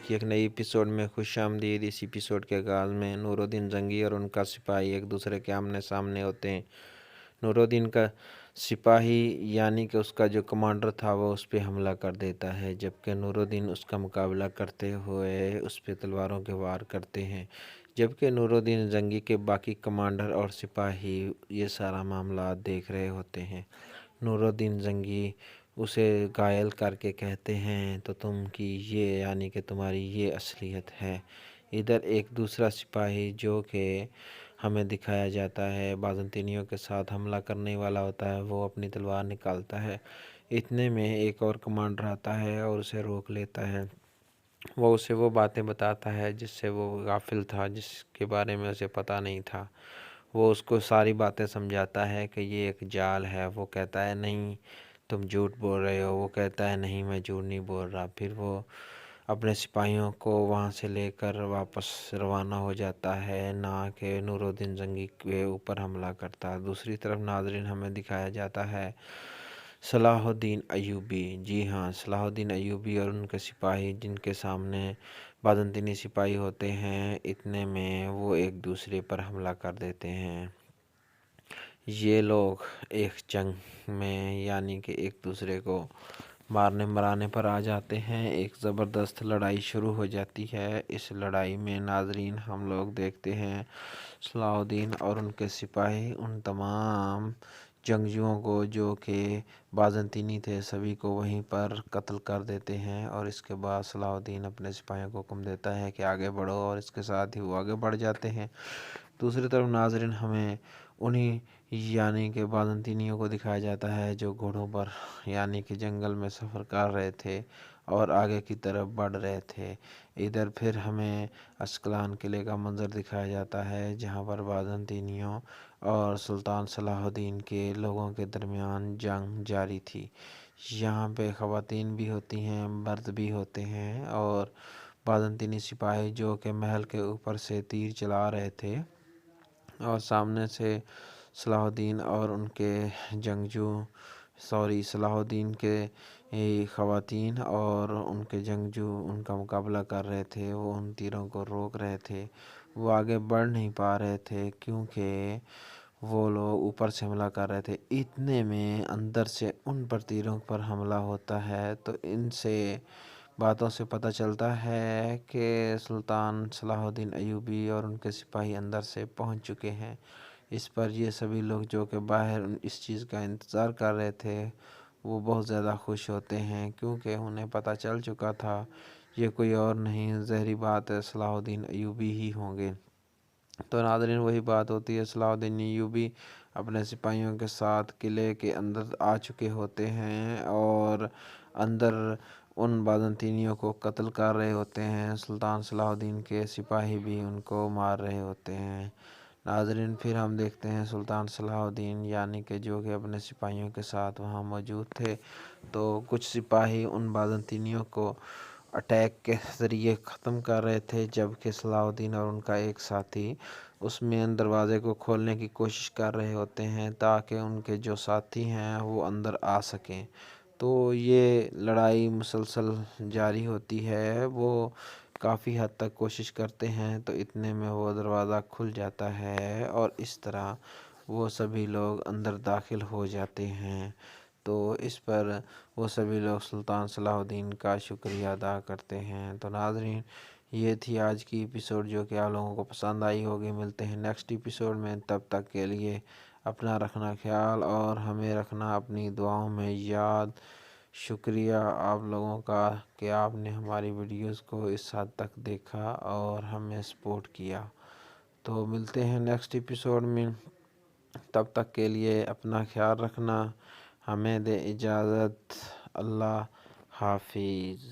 ایک نئی ایپیسوڈ میں خوش آمدید۔ اس ایپیسوڈ کے آغاز میں نور الدین زنگی اور ان کا سپاہی ایک دوسرے کے آمنے سامنے ہوتے ہیں۔ نور الدین کا سپاہی یعنی کہ اس کا جو کمانڈر تھا وہ اس پہ حملہ کر دیتا ہے، جبکہ نور الدین اس کا مقابلہ کرتے ہوئے اس پہ تلواروں کے وار کرتے ہیں، جبکہ نور الدین زنگی کے باقی کمانڈر اور سپاہی یہ سارا معاملات دیکھ رہے ہوتے ہیں۔ نور الدین زنگی اسے گھائل کر کے کہتے ہیں تو تم کی یہ یعنی کہ تمہاری یہ اصلیت ہے۔ ادھر ایک دوسرا سپاہی جو کہ ہمیں دکھایا جاتا ہے بازنطینیوں کے ساتھ حملہ کرنے والا ہوتا ہے، وہ اپنی تلوار نکالتا ہے۔ اتنے میں ایک اور کمانڈر آتا ہے اور اسے روک لیتا ہے۔ وہ اسے وہ باتیں بتاتا ہے جس سے وہ غافل تھا، جس کے بارے میں اسے پتہ نہیں تھا۔ وہ اس کو ساری باتیں سمجھاتا ہے کہ یہ ایک جال ہے۔ وہ کہتا ہے نہیں تم جھوٹ بول رہے ہو۔ وہ کہتا ہے نہیں میں جھوٹ نہیں بول رہا۔ پھر وہ اپنے سپاہیوں کو وہاں سے لے کر واپس روانہ ہو جاتا ہے، نہ کہ نور الدین زنگی کے اوپر حملہ کرتا۔ دوسری طرف ناظرین ہمیں دکھایا جاتا ہے صلاح الدین ایوبی۔ جی ہاں، صلاح الدین ایوبی اور ان کے سپاہی جن کے سامنے بازنطینی سپاہی ہوتے ہیں، اتنے میں وہ ایک دوسرے پر حملہ کر دیتے ہیں۔ یہ لوگ ایک جنگ میں یعنی کہ ایک دوسرے کو مارنے مرانے پر آ جاتے ہیں۔ ایک زبردست لڑائی شروع ہو جاتی ہے۔ اس لڑائی میں ناظرین ہم لوگ دیکھتے ہیں صلاح الدین اور ان کے سپاہی ان تمام جنگجوؤں کو جو کہ بازنطینی تھے سبھی کو وہیں پر قتل کر دیتے ہیں، اور اس کے بعد صلاح الدین اپنے سپاہیوں کو حکم دیتا ہے کہ آگے بڑھو، اور اس کے ساتھ ہی وہ آگے بڑھ جاتے ہیں۔ دوسری طرف ناظرین ہمیں انہی یعنی کہ بازنطینیوں کو دکھایا جاتا ہے جو گھوڑوں پر یعنی کہ جنگل میں سفر کر رہے تھے اور آگے کی طرف بڑھ رہے تھے۔ ادھر پھر ہمیں اسکلان قلعے کا منظر دکھایا جاتا ہے جہاں پر بازنطینیوں اور سلطان صلاح الدین کے لوگوں کے درمیان جنگ جاری تھی۔ یہاں پہ خواتین بھی ہوتی ہیں، مرد بھی ہوتے ہیں، اور بازنطینی سپاہی جو کہ محل کے اوپر سے تیر چلا رہے تھے، اور سامنے سے صلاح الدین اور ان کے صلاح الدین کے خواتین اور ان کے جنگجو ان کا مقابلہ کر رہے تھے۔ وہ ان تیروں کو روک رہے تھے، وہ آگے بڑھ نہیں پا رہے تھے کیونکہ وہ لوگ اوپر سے حملہ کر رہے تھے۔ اتنے میں اندر سے ان پر تیروں پر حملہ ہوتا ہے، تو ان سے باتوں سے پتہ چلتا ہے کہ سلطان صلاح الدین ایوبی اور ان کے سپاہی اندر سے پہنچ چکے ہیں۔ اس پر یہ سبھی لوگ جو کہ باہر اس چیز کا انتظار کر رہے تھے وہ بہت زیادہ خوش ہوتے ہیں، کیونکہ انہیں پتہ چل چکا تھا یہ کوئی اور نہیں، ظاہری بات ہے صلاح الدین ایوبی ہی ہوں گے۔ تو ناظرین وہی بات ہوتی ہے، صلاح الدین ایوبی اپنے سپاہیوں کے ساتھ قلعے کے اندر آ چکے ہوتے ہیں اور اندر ان بازنطینیوں کو قتل کر رہے ہوتے ہیں۔ سلطان صلاح الدین کے سپاہی بھی ان کو مار رہے ہوتے ہیں۔ ناظرین پھر ہم دیکھتے ہیں سلطان صلاح الدین یعنی کہ جو کہ اپنے سپاہیوں کے ساتھ وہاں موجود تھے، تو کچھ سپاہی ان بازنطینیوں کو اٹیک کے ذریعے ختم کر رہے تھے، جبکہ صلاح الدین اور ان کا ایک ساتھی اس مین دروازے کو کھولنے کی کوشش کر رہے ہوتے ہیں تاکہ ان کے جو ساتھی ہیں وہ اندر آ سکیں۔ تو یہ لڑائی مسلسل جاری ہوتی ہے، وہ کافی حد تک کوشش کرتے ہیں، تو اتنے میں وہ دروازہ کھل جاتا ہے اور اس طرح وہ سبھی لوگ اندر داخل ہو جاتے ہیں۔ تو اس پر وہ سبھی لوگ سلطان صلاح الدین کا شکریہ ادا کرتے ہیں۔ تو ناظرین یہ تھی آج کی ایپیسوڈ جو کہ آپ لوگوں کو پسند آئی ہوگی۔ ملتے ہیں نیکسٹ ایپیسوڈ میں، تب تک کے لیے اپنا رکھنا خیال اور ہمیں رکھنا اپنی دعاؤں میں یاد۔ شکریہ آپ لوگوں کا کہ آپ نے ہماری ویڈیوز کو اس حد تک دیکھا اور ہمیں سپورٹ کیا۔ تو ملتے ہیں نیکسٹ ایپیسوڈ میں، تب تک کے لیے اپنا خیال رکھنا۔ ہمیں دے اجازت، اللہ حافظ۔